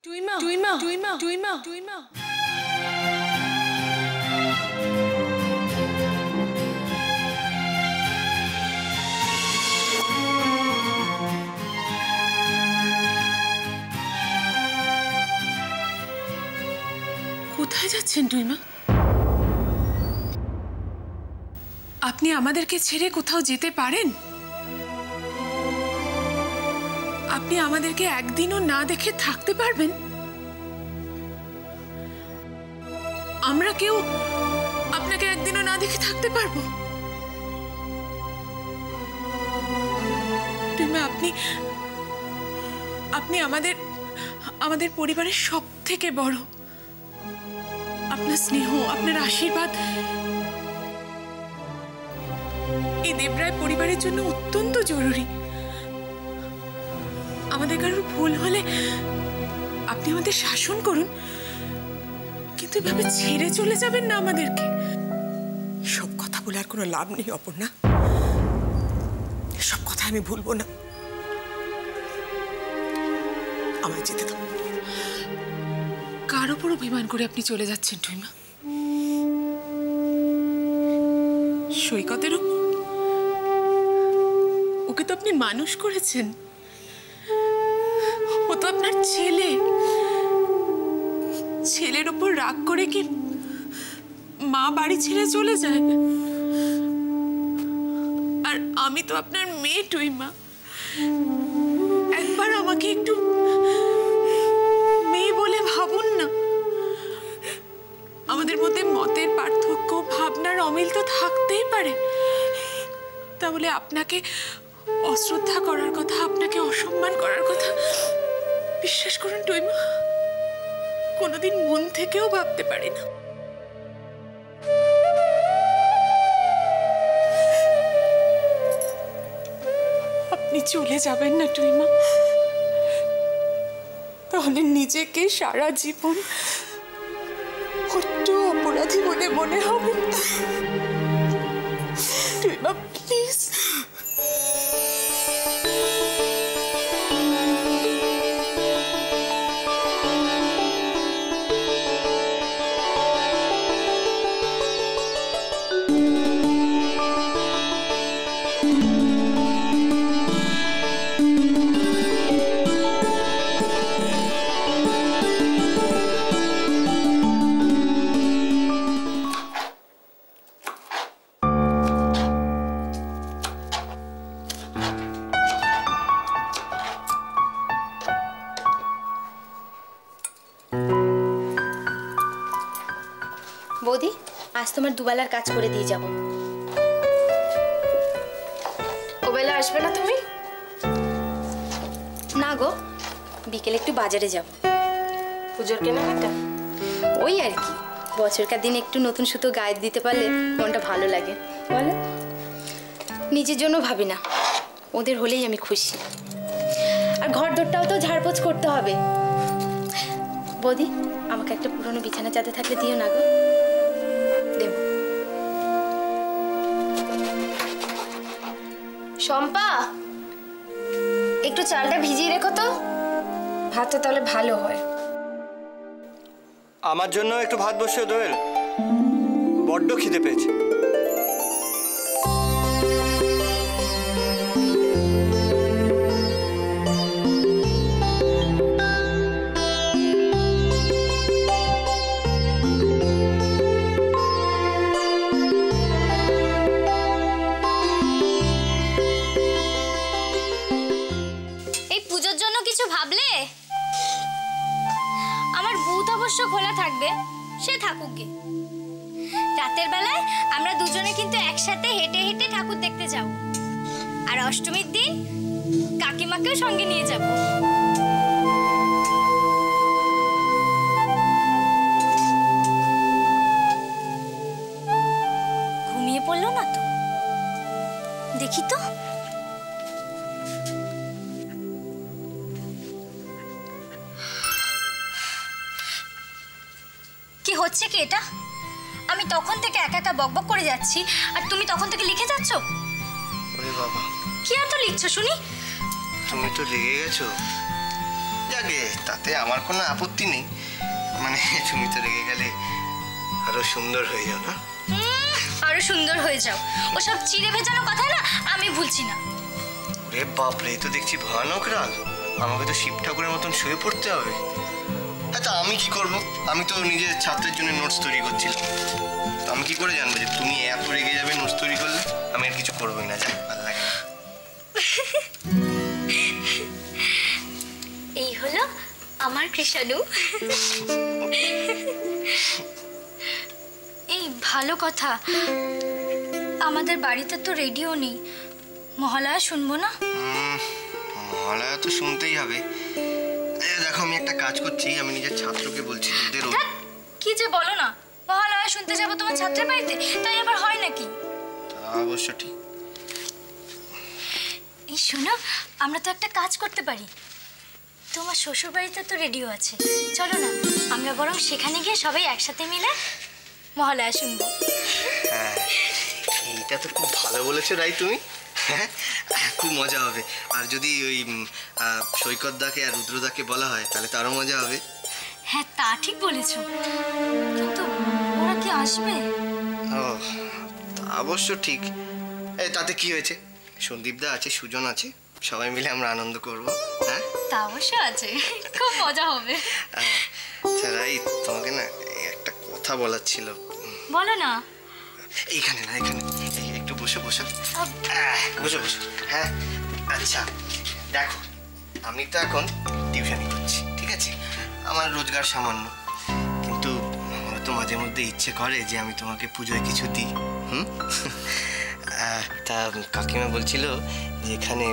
টুইমা টুইমা টুইমা টুইমা টুইমা কোথায় যাচ্ছেন টুইমা? আপনি আমাদেরকে ছেড়ে কোথাও যেতে পারেন? আপনি আমাদেরকে একদিনও না দেখে থাকতে পারবেন? আমরা কেউ আপনাকে একদিনও না দেখে থাকতে পারবো? টুইমা, আপনি আমাদের পরিবারের সব থেকে বড়। আপনার স্নেহ, আপনার আশীর্বাদ এই দেবরায় পরিবারের জন্য অত্যন্ত জরুরি। আমাদের কারোর ভুল হলে আপনি আমাদের শাসন করুন, কিন্তু এভাবে ছেড়ে চলে যাবেন না আমাদেরকে। সব কথা বলে আর কোনো লাভ নেই অপর্ণা, সব কথা আমি ভুলবো না। আমায় যেতে দাও। কার ওপর অভিমান করে আপনি চলে যাচ্ছেন টুইমা? সৈকতের ওপর? ওকে তো আপনি মানুষ করেছেন, ও তো আপনার ছেলে। ছেলের ওপর রাগ করে কি মা বাড়ি ছেড়ে চলে যায়? আর আমি তো আপনার মেয়ে টুইমা। একবার আমাকে একটু মেয়ে বলে ভাবুন না। আমাদের মধ্যে মতের পার্থক্য, ভাবনার অমিল তো থাকতেই পারে, তাহলে আপনাকে অশ্রদ্ধা করার কথা, আপনাকে অসম্মান করার কথা বিশ্বাস করুন টুইমা, কোনোদিন মন থেকেও ভাবতে পারি না। আপনি চলে যাবেন না টুইমা, তাহলে নিজেকে সারা জীবন বড্ড অপরাধী বলে মনে হবে। টুইমা প্লিজ। বৌদি, আজ তোমার দুবেলার কাজ করে দিয়ে যাব। ওবেলা আসবে না তুমি? না গো, বিকেলে একটু বাজারে যাব। পুজোর কেনাকাটা? ওই আর কি, বছরকার দিন একটু নতুন সুতো গায়ে দিতে পারলে মনটা ভালো লাগে বলো। নিজের জন্য ভাবি না, ওদের হলেই আমি খুশি। আর ঘর দরটাও তো ঝাড়পোছ করতে হবে। বৌদি, আমাকে একটা পুরনো বিছানা চাদর থাকলে দিও না গো। দেব। শম্পা, একটু চালটা ভিজিয়ে রেখো তো, ভাতটা তাহলে ভালো হয়। আমার জন্য একটু ভাত বসিয়ে দোয়েল, বড্ড খিদে পেয়েছে। আমার বুথ অবশ্য খোলা থাকবে, সে থাকুক গে। রাতের বেলায় আমরা দুজনে কিন্তু একসাথে হেঁটে হেঁটে ঠাকুর দেখতে যাব। আর অষ্টমীর দিন কাকিমাকেও সঙ্গে নিয়ে যাব। ঘুমিয়ে পড়লো না তো? দেখি তো। কি হচ্ছে কি এটা? আমি তখন থেকে একা একা বকবক করে যাচ্ছি আর তুমি তখন থেকে লিখে যাচ্ছ। ওরে বাবা, কি এত লিখছো শুনি? তুমি তো রেগে গেছো। যাক লাগে, তাতে আমার কোনো আপত্তি নেই। মানে তুমি তো রেগে গেলে আরো সুন্দর হয়ে যাও না? আরো সুন্দর হয়ে যাও, ওসব চিড়ে ভেজানো কথা না আমি ভুলছি না। রে বাপরে, তো দেখছি ভয়ানক রাগ। আমাকে তো শিব ঠাকুরের মতন শুয়ে পড়তে হবে। আচ্ছা আমি কি করব? আমি তো নিজের ছাত্রের জন্য নোটস তৈরি করছিলাম। তো আমি কি করে জানবো যে তুমি এত রেগে যাবে নোটস তৈরি করলে? আমি আর কিছু করবোই না, যাই, ভালো লাগে না। এই হলো আমার কৃষাণু। এই ভালো কথা, আমাদের বাড়িতে তো রেডিও নেই, মহালয়া শুনবো না? মহালয়া তো শুনতেই হবে। দেখো আমি একটা কাজ করছি, আমি নিজের ছাত্রকে বলছি ওদের। কি যে বলো না, মহালয়া শুনতে যাবো তোমার ছাত্রের বাড়িতে? তাই আবার হয় নাকি? তা অবশ্য ঠিক। এই শোনো, আমরা তো একটা কাজ করতে পারি। তোমার শ্বশুর বাড়িতে তো রেডিও আছে, চলো না আমরা বরং সেখানে গিয়ে সবাই একসাথে মিলে মহালয়া শুনবো। হ্যাঁ, এইটা তো খুব ভালো বলেছো রাই তুমি। হ্যাঁ, খুব মজা হবে। আর যদি ওই সৈকত দাকে আর রুদ্রদাকে বলা হয় তাহলে তো আরো মজা হবে। হ্যাঁ তা ঠিক বলেছো, কিন্তু ওরা কি আসবে? ও, তা অবশ্য ঠিক। তাতে কি হয়েছে, সন্দীপদা আছে, সুজন আছে, সবাই মিলে আমরা আনন্দ করব। হ্যাঁ তা অবশ্য আছে, খুব মজা হবে। আচ্ছা রাই, তোমাকে না একটা কথা বলার ছিল। বলো না। এইখানে না, এখানে একটু বসে বসে বসে বসে। হ্যাঁ আচ্ছা দেখো, আমি তো এখন টিউশনি করছি, ঠিক আছে? আমার রোজগার সামান্য, কিন্তু আমার তো মাঝে মধ্যে ইচ্ছে করে যে আমি তোমাকে পুজোয় কিছু দিই। তা কাকিমা বলছিল যে এখানে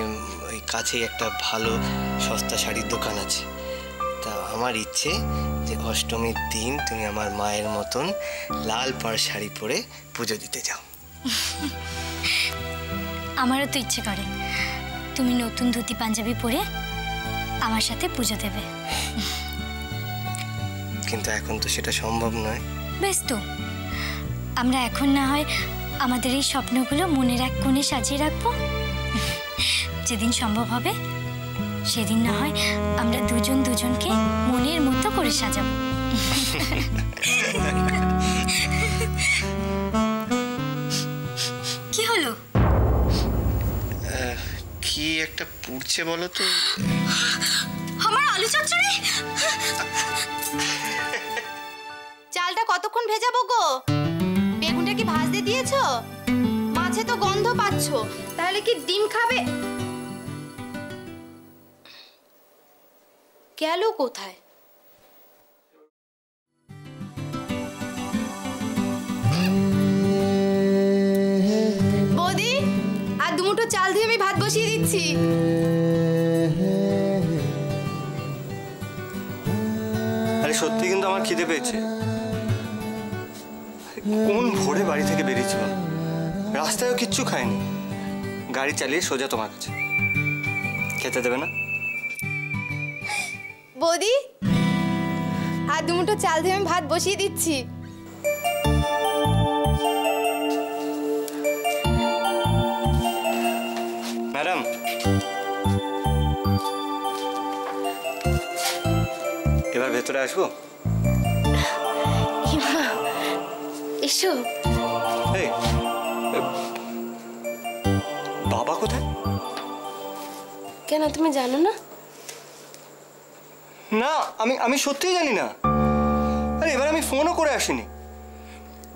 ওই কাছেই একটা ভালো সস্তা শাড়ির দোকান আছে। তা আমার ইচ্ছে যে অষ্টমীর দিন তুমি আমার মায়ের মতন লাল পাড় শাড়ি পরে পুজো দিতে যাও। আমারও তো ইচ্ছে করে তুমি নতুন ধুতি পাঞ্জাবি পরে আমার সাথে পুজো দেবে, কিন্তু এখন তো সেটা সম্ভব নয়। বেশ তো, আমরা এখন না হয় আমাদের এই স্বপ্নগুলো মনের এক কোণে সাজিয়ে রাখবো। যেদিন সম্ভব হবে সেদিন না হয় আমরা দুজন দুজনকে মনের মতো করে সাজাবো। কি হলো? কি একটা পুড়ছে বলো তো? আমার আলু চচ্চড়ি। চালটা কতক্ষণ ভেজাবো গো? বেগুনটা কি ভাজতে দিয়েছো? মাছে তো গন্ধ পাচ্ছো, তাহলে কি ডিম খাবে? গেল কোথায়? বৌদি, আর দুমুঠো চাল দিয়ে আমি ভাত বসিয়ে দিচ্ছি। আরে সত্যি কিন্তু আমার খিদে পেয়েছে। কোন ভোরে বাড়ি থেকে বেরিয়েছিল, রাস্তায়ও কিচ্ছু খায়নি, গাড়ি চালিয়ে সোজা তোমার কাছে। খেতে দেবে না? বৌদি, আর দুমুঠো চাল দিয়ে আমি ভাত বসিয়ে দিচ্ছি। ম্যাডাম, এবার ভেতরে আসবো? এসো। এই, বাবা কোথায়? কেন, তুমি জানো না? না, আমি সত্যিই জানি না। আরে এবার আমি ফোনও করে আসিনি,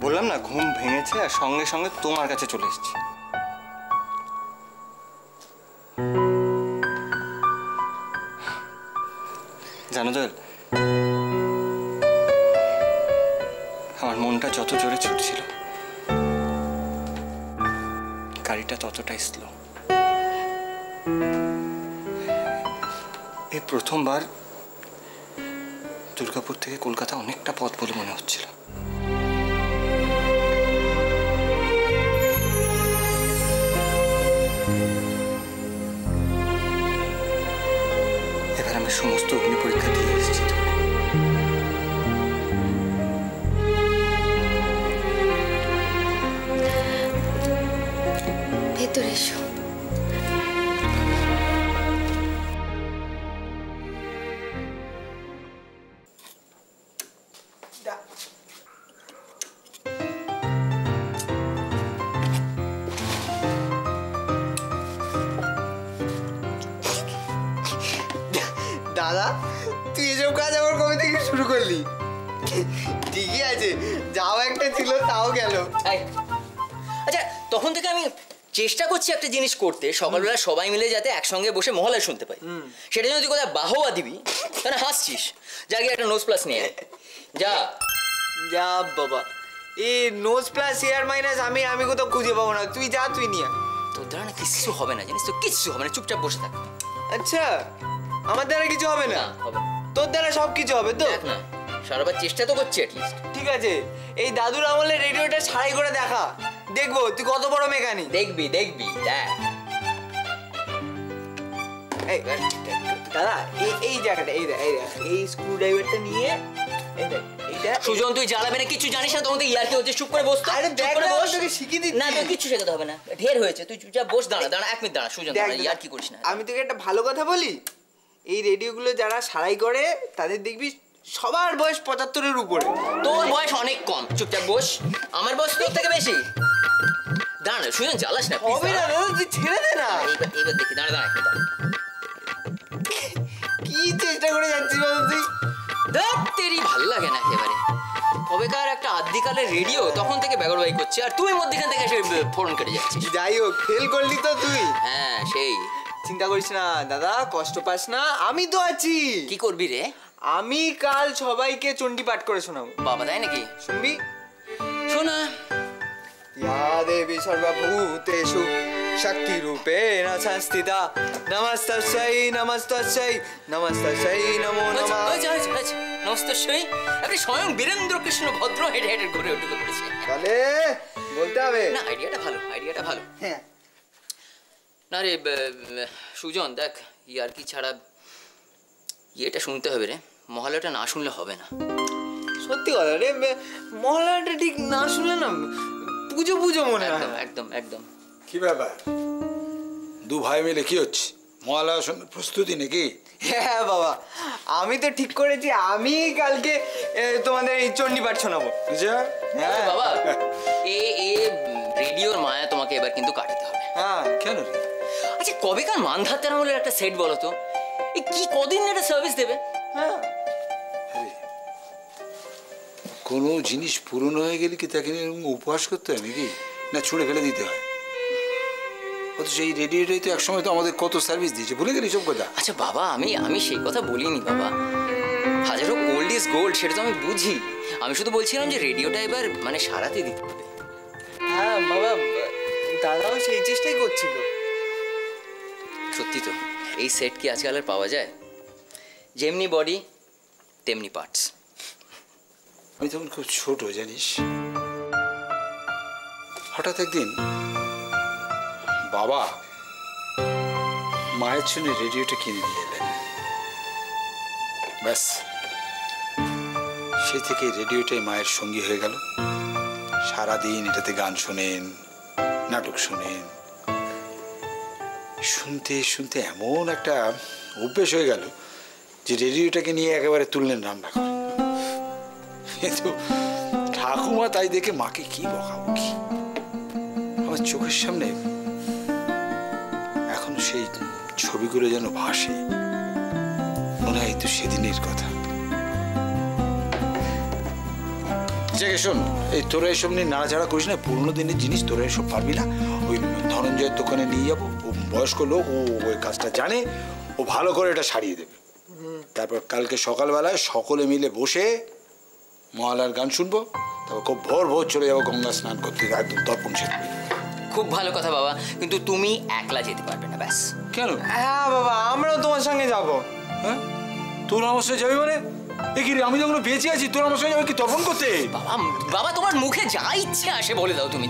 বললাম না ঘুম ভেঙেছে আর সঙ্গে সঙ্গে তোমার কাছে চলে এসেছি। জানো তো, আমার মনটা যত জোরে ছুটছিল গাড়িটা ততটাই স্লো। এই প্রথমবার দুর্গাপুর থেকে কলকাতা অনেকটা পথ বলে মনে হচ্ছিল। এবার আমি সমস্ত অগ্নি পরীক্ষা দিয়ে এসেছি। ভেতরে এসো। দাদা তুই এসব কাজ আবার কবে থেকে শুরু করলি? ঠিকই আছে, যাও একটা ছিল তাও গেল। আচ্ছা, তখন থেকে আমি চেষ্টা করছি একটা জিনিস করতে, সকালবেলা সবাই মিলে যাতে একসঙ্গে বসে মহলা শুনতে পাই। সেটা যদি কোথায় বাহবা দিবি তাহলে হাসছিস। যা গিয়ে একটা নোজ প্লাস নিয়ে আয়। যা যা বাবা, এ নোজ প্লাস এয়ার মাইনাস আমি কোথাও খুঁজে পাবো না, তুই যা, তুই নিয়ে আয়। তোর দ্বারা না কিচ্ছু হবে না, জানিস তো, কিচ্ছু হবে না, চুপচাপ বসে থাক। আচ্ছা, আমার দ্বারা কিছু হবে না? না, হবে না। তোর দ্বারা সব কিছু হবে তো? দেখ না, সারাবার চেষ্টা তো করছি অ্যাটলিস্ট। ঠিক আছে, এই দাদুর আমলে রেডিওটা ছাড়াই করে দেখা, দেখবো তুই কত বড় মেকানিক। দেখবি দেখবি, দেখ। এই দাদা, এই জায়গাটা, এই স্ক্রু ড্রাইভারটা নিয়ে এইটা। সুজন, তুই জ্বালাবে না, কিছু জানিস না, তখন তো ইয়ার কি হচ্ছে, চুপ করে বস তো। আরে চুপ দেখ করে না, বস। তোকে শিখিয়ে দিচ্ছি। না, তোকে কিচ্ছু শেখাতে হবে না, ঢের হয়েছে, তুই চুপচাপ বস। দাঁড়া দাঁড়া, 1 মিনিট দাঁড়া সুজন, দেখ দাঁড়া, ইয়ার কি করিস না। আমি তোকে একটা ভালো কথা বলি, এই রেডিওগুলো যারা সারাই করে তাদের দেখবি সবার বয়স 75-এর উপরে। তোর বয়স অনেক কম, চুপচাপ বস। আমার বয়স তোর থেকে বেশি। দাঁড়া সুজন, জ্বালাস না, please, হবে না দাঁড়া। দাদা, তুই ছেড়ে দে না। এবার দেখি, দাঁড়া দাঁড়া, একটু দাঁড়া। কি চেষ্টা করে যাচ্ছিস বল তুই? দেখ, তেরি ভালো লাগে না একেবারে। কবেকার একটা আদিকালের রেডিও, তখন থেকে বেগরবাই করছে, আর তুই মধ্যখান থেকে এসে ফোন কেটে যাচ্ছিস। যাই হোক, ফেল করলি তো তুই। হ্যাঁ, সেই। চিন্তা করিস না দাদা, কষ্ট পাস না, আমি তো আছি। কি করবি রে? আমি কাল সবাইকে চণ্ডী পাঠ করে শোনাবো। বাবা, তাই নাকি? শুনবি? শোনা। या देवी सर्वभूतेषु शक्तिरूपेण संस्थिता नमस्तस्यै नमस्तस्यै नमस्तस्यै नमो नमः। নমস্তে। আপনি স্বয়ং বীরেন্দ্র কৃষ্ণ ভদ্র হেঁটে হেঁটে ঘুরে ঢুকে পড়েছে। তাহলে বলতে হবে না, আইডিয়াটা ভালো, আইডিয়াটা ভালো। হ্যাঁ। না রে সুজন, দেখ, ইয়ার কি ছাড়া ইয়েটা শুনতে হবে রে, মহলাটা না শুনলে হবে না। সত্যি কথা রে, মহলাটা ঠিক না শুনলে না পুজো পুজো মনে হয়। একদম একদম একদম। কি ব্যাপার, দু ভাই মিলে কি হচ্ছে? মহালয়া প্রস্তুতি নাকি? হ্যাঁ বাবা, আমি তো ঠিক করেছি আমি কালকে তোমাদের এই চণ্ডী পাঠ শোনাবো। হ্যাঁ বাবা, এ রেডিওর মায়া তোমাকে এবার কিন্তু কাটাতে হবে। হ্যাঁ। কেন রে? আচ্ছা, কবেকার মানধাত্তার আমলের একটা সেট বলো তো, এই কি কদিন এটা সার্ভিস দেবে? হ্যাঁ, কোনো জিনিস পুরনো হয়ে গেলে কি তাকে নিয়ে উপহাস করতে হয় নাকি, না ছুঁড়ে ফেলে দিতে হয়? অথচ এই রেডিওটাই তো একসময় তো আমাদের কত সার্ভিস দিয়েছে, ভুলে গেলি সব কথা? আচ্ছা বাবা, আমি সেই কথা বলিনি বাবা, হাজারো গোল্ড ইজ গোল্ড, সেটা তো আমি বুঝি। আমি শুধু বলছিলাম যে রেডিওটা এবার মানে সারাতে দিতে হবে। হ্যাঁ বাবা, দাদাও সেই চেষ্টাই করছিল। সত্যি তো, এই সেট কি আজকাল আর পাওয়া যায়? যেমনি বডি তেমনি পার্টস। আমি তখন খুব ছোট, জানিস। হঠাৎ একদিন বাবা মায়ের জন্য রেডিওটা কিনে নিয়ে এলেন। ব্যাস, সে থেকে রেডিওটাই মায়ের সঙ্গী হয়ে গেল। সারাদিন এটাতে গান শোনেন, নাটক শোনেন। শুনতে শুনতে এমন একটা অভ্যেস হয়ে গেল যে রেডিওটাকে নিয়ে একেবারে তুললেন রান্না করে। কিন্তু ঠাকুমা তাই দেখে মাকে কি বকাবকি। আমার চোখের সামনে এখন সেই ছবিগুলো যেন ভাসে, মনে হয় তো সেদিনের কথা। জায়গায় শোন, এই তোরা এসব নিয়ে নাড়াচাড়া করিস না, পুরোনো দিনের জিনিস তোরা এসব পারবি না। ওই ধনঞ্জয়ের দোকানে নিয়ে যাবো, ও বয়স্ক লোক, ও ওই কাজটা জানে, ও ভালো করে এটা সারিয়ে দেবে। তারপর কালকে সকালবেলায় সকলে মিলে বসে মহালয়ার গান শুনবো, তারপর খুব ভোর ভোর চলে যাবো গঙ্গা স্নান করতে, একদম তর্পণ সেরে। খুব ভালো কথা বাবা, কিন্তু তুমি একলা যেতে পারবে না। ব্যাস। কেন? হ্যাঁ বাবা, আমরাও তোমার সঙ্গে যাবো। হ্যাঁ, তোর আমার সঙ্গে যাবি মানে? কি রে, আমি যখন বেঁচে আছি তোর আমার সঙ্গে যাবে কি তর্পণ করতে? বাবা বাবা, তোমার মুখে যা ইচ্ছে আসে বলে দাও তুমি।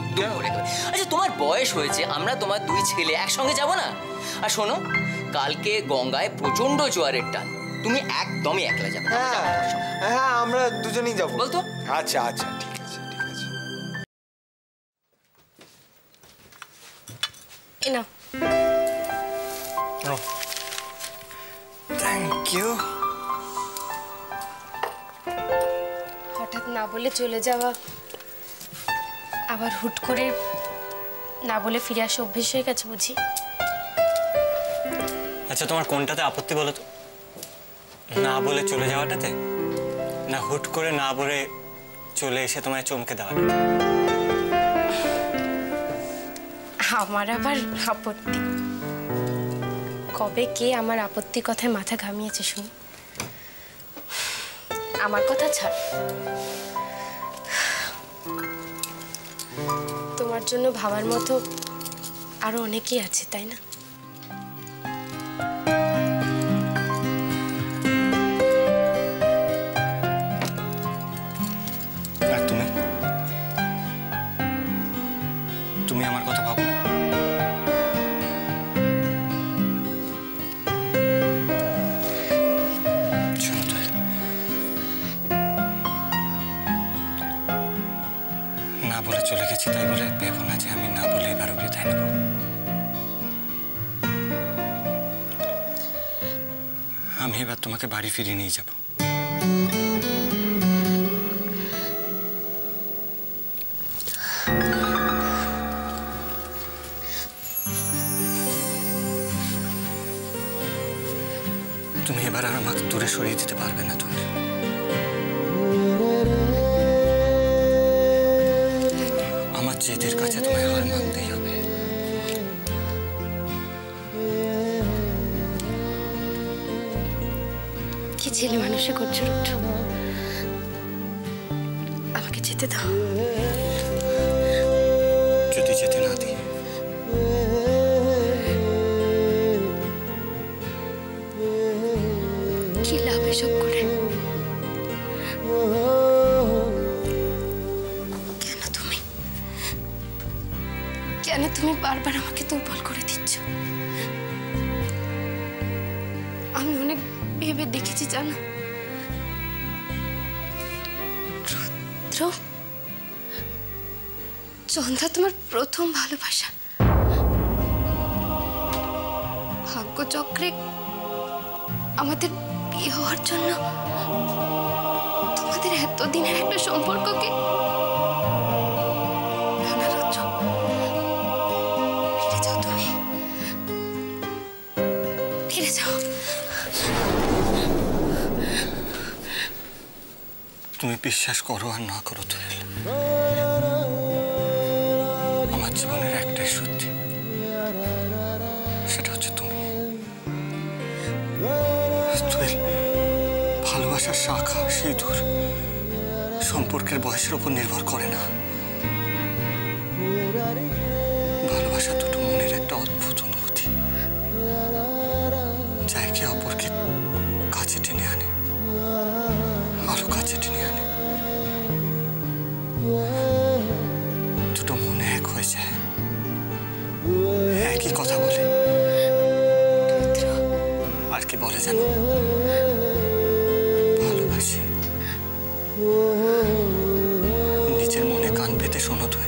আচ্ছা, তোমার বয়স হয়েছে, আমরা তোমার 2 ছেলে একসঙ্গে যাব না? আর শোনো, কালকে গঙ্গায় প্রচন্ড জোয়ারের টান, তুমি একদমই একলা যাবে। হ্যাঁ হ্যাঁ, আমরা দুজনেই যাবো। বলতো? আচ্ছা আচ্ছা, ঠিক আছে ঠিক আছে। না, থ্যাংক ইউ। হঠাৎ না বলে চলে যাওয়া, আবার হুট করে না বলে ফিরে আসা অভ্যেস হয়ে গেছে বুঝি। আচ্ছা, তোমার কোনটাতে আপত্তি বলো তো? না বলে চলে যাওয়াটাতে, না হুট করে না বলে চলে এসে তোমায় চমকে দেওয়াটা? আমার আবার আপত্তি? কবে কে আমার আপত্তি কথায় মাথা ঘামিয়েছে শুনি? আমার কথা ছাড়, তোমার জন্য ভাবার মতো আরো অনেকেই আছে, তাই না? আর তুমি তুমি আমার কথা ভাবো না? শোনো তো, না বলে চলে গেছি তাই বলে ভেবো না যে আমি না বলে এবারও বিদায় নেব। আমি এবার তোমাকে বাড়ি ফিরিয়ে নিয়ে যাব। তুমি এবার আর আমাকে দূরে সরিয়ে দিতে পারবে না। তুমি আমার জেদের কাছে তোমায় হার মানতেই হবে। কি ছেলে মানুষে করছে রুদ্র, আমাকে যেতে দাও। যদি যেতে না দিই কি লাভ এসব করে? কেন তুমি বারবার আমাকে দুর্বল করে দিচ্ছ? আমি অনেক ভেবে দেখেছি জানো রুদ্র, চন্দ্রা তোমার প্রথম ভালোবাসা। ভাগ্যচক্রে আমাদের বিয়ে হওয়ার জন্য তোমাদের এতদিনের একটা সম্পর্ককে ফিরে যাও, তুমি ফিরে যাও। তুমি বিশ্বাস করো আর না করো তো, আমার জীবনের একটাই সত্যি, সেটা হচ্ছে তুমি। ভালোবাসার শাখা সিঁদুর সম্পর্কের বয়সের উপর নির্ভর করে না। ভালোবাসা দুটো মনের একটা অদ্ভুত অনুভূতি, যা একে অপরকে কাছে টেনে আনে, আরো কাছে টেনে আনে। দুটো মন এক হয়ে যায়, একই কথা বলে। আর কি বলে জানো? ভালোবাসি। নিজের মনে কান পেতে শোনো তো,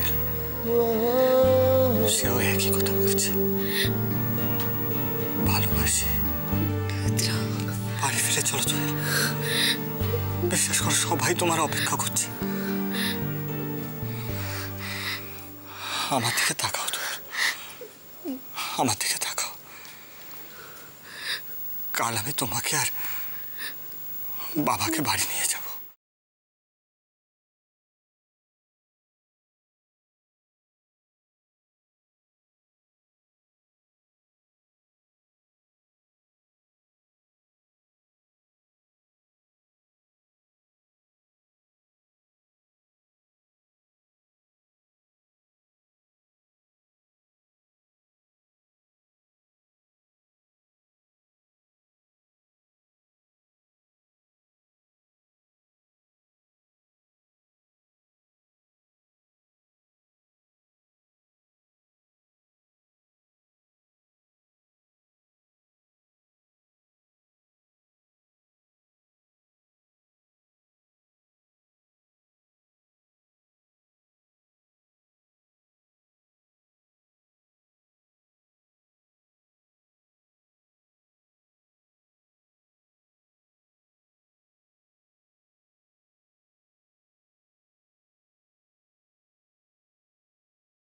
সেও একই কথা বলছে, ভালোবাসি। বাড়ি ফিরে চলো তো, বিশ্বাস করো সবাই তোমার অপেক্ষা করছে। আমার দিকে তাকাও তো, আমার দিকে তাকাও। কাল আমি তোমাকে আর বাবাকে বাড়ি নিয়ে